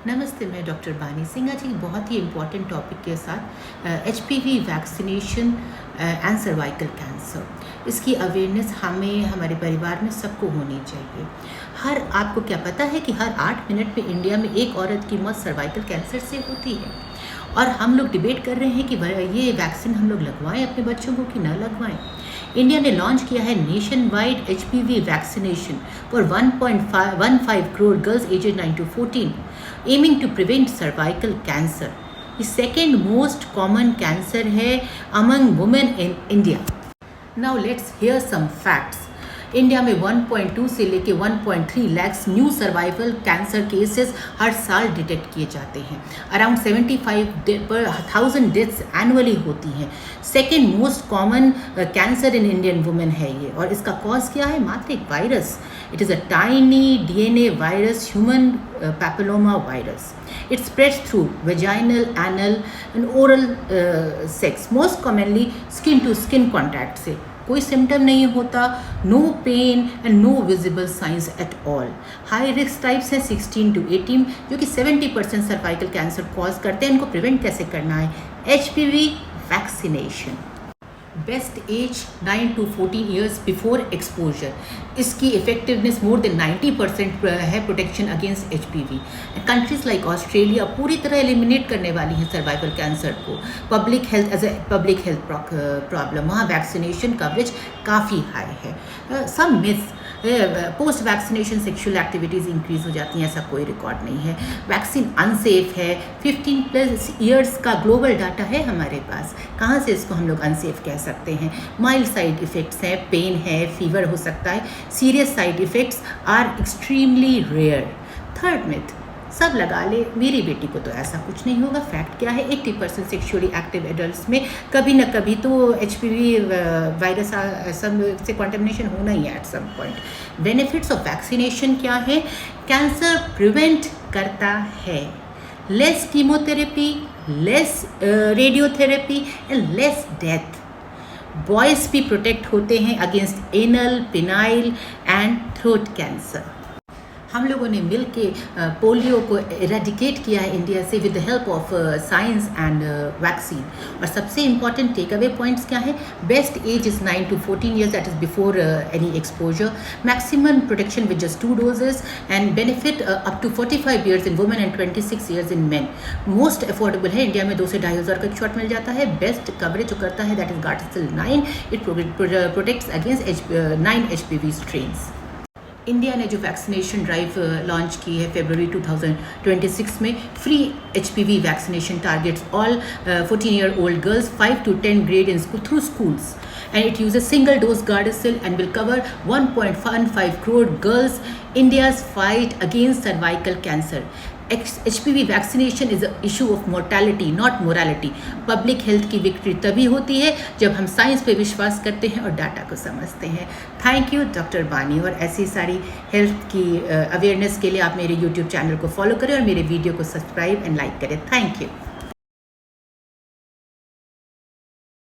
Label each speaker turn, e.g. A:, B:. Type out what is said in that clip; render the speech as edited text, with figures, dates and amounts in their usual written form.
A: नमस्ते, मैं डॉक्टर बानी सिंह आज एक बहुत ही इम्पॉर्टेंट टॉपिक के साथ HPV vaccination and cervical cancer. इसकी अवेयरनेस हमें हमारे परिवार में सबको होनी चाहिए। आपको क्या पता है कि हर 8 मिनट में इंडिया में एक औरत की मौत सर्वाइकल कैंसर से होती है और हम लोग डिबेट कर रहे हैं कि ये वैक्सीन हम लोग लगवाएं अपने बच्चों को कि ना लगवाएं। इंडिया ने लॉन्च किया है nationwide HPV vaccination for 1.15 crore girls aged 9 to 14, aiming to prevent cervical cancer. ये सेकेंड मोस्ट कॉमन कैंसर है among women in India. Now let's hear some facts. India में 1.2 से लेके 1.3 lakh new survival cancer cases हर साल detect किए जाते हैं। अराउंड 75,000 डेथ्स एनुअली होती हैं। Second most common cancer in Indian women है ये, और इसका कॉज क्या है? मात्र एक virus. It is a tiny DNA virus, human papilloma virus. It spreads through vaginal, anal and oral sex. Most commonly skin to skin contact से कोई सिम्टम नहीं होता, no pain and no visible signs at all. High risk types हैं 16 to 18 जो कि 70% cervical cancer cause करते हैं। इनको प्रिवेंट कैसे करना है? HPV vaccination. Best age 9 to 14 years before exposure. इसकी इफेक्टिवनेस मोर देन 90% है protection against HPV। Countries like Australia पूरी तरह एलिमिनेट करने वाली हैं सर्वाइकल कैंसर को public health as a public health problem. वहाँ वैक्सीनेशन कवरेज काफ़ी हाई है। Some myths, post vaccination sexual activities increase हो जाती हैं, ऐसा कोई रिकॉर्ड नहीं है। वैक्सीन अनसेफ है। 15+ ईयर्स का ग्लोबल डाटा है हमारे पास, कहाँ से इसको हम लोग अनसेफ कह सकते हैं? माइल्ड साइड इफ़ेक्ट्स हैं, पेन है, फीवर हो सकता है। Serious side effects are extremely rare. Third myth, सब लगा ले, मेरी बेटी को तो ऐसा कुछ नहीं होगा। फैक्ट क्या है? 80% सेक्शुअली एक्टिव एडल्ट्स में कभी ना कभी तो HPV वायरस से कॉन्टेमिनेशन होना ही है at some point. Benefits of vaccination क्या है? कैंसर प्रिवेंट करता है, less chemotherapy, less radiotherapy and less death. Boys भी प्रोटेक्ट होते हैं against anal, penile and throat cancer. हम लोगों ने मिल के पोलियो को इरेडिकेट किया है इंडिया से with the help of science and vaccine. और सबसे इम्पॉर्टेंट टेक अवे पॉइंट्स क्या है? Best age is 9 to 14 years, that is before any exposure. Maximum protection with just 2 doses and benefit up to 45 years in women and 26 years in men. Most affordable है, India में 2 से 2,500 का shot मिल जाता है। Best coverage जो करता है that is Gardasil 9। It protects against 9 HPV strains. India ने जो वैक्सीनेशन ड्राइव लॉन्च की है फरवरी 2026 में, free HPV vaccination targets all 14-year-old girls 5 to 10 grade in school through schools, and it uses single dose Gardasil and will cover 1.15 crore girls. India's fight against cervical cancer. HPV vaccination is a issue of mortality not morality. Public health की victory तभी होती है जब हम science पे विश्वास करते हैं और डाटा को समझते हैं। थैंक यू डॉक्टर बानी। और ऐसी सारी हेल्थ की अवेयरनेस के लिए आप मेरे YouTube चैनल को फॉलो करें और मेरे वीडियो को सब्सक्राइब एंड लाइक करें। Thank you.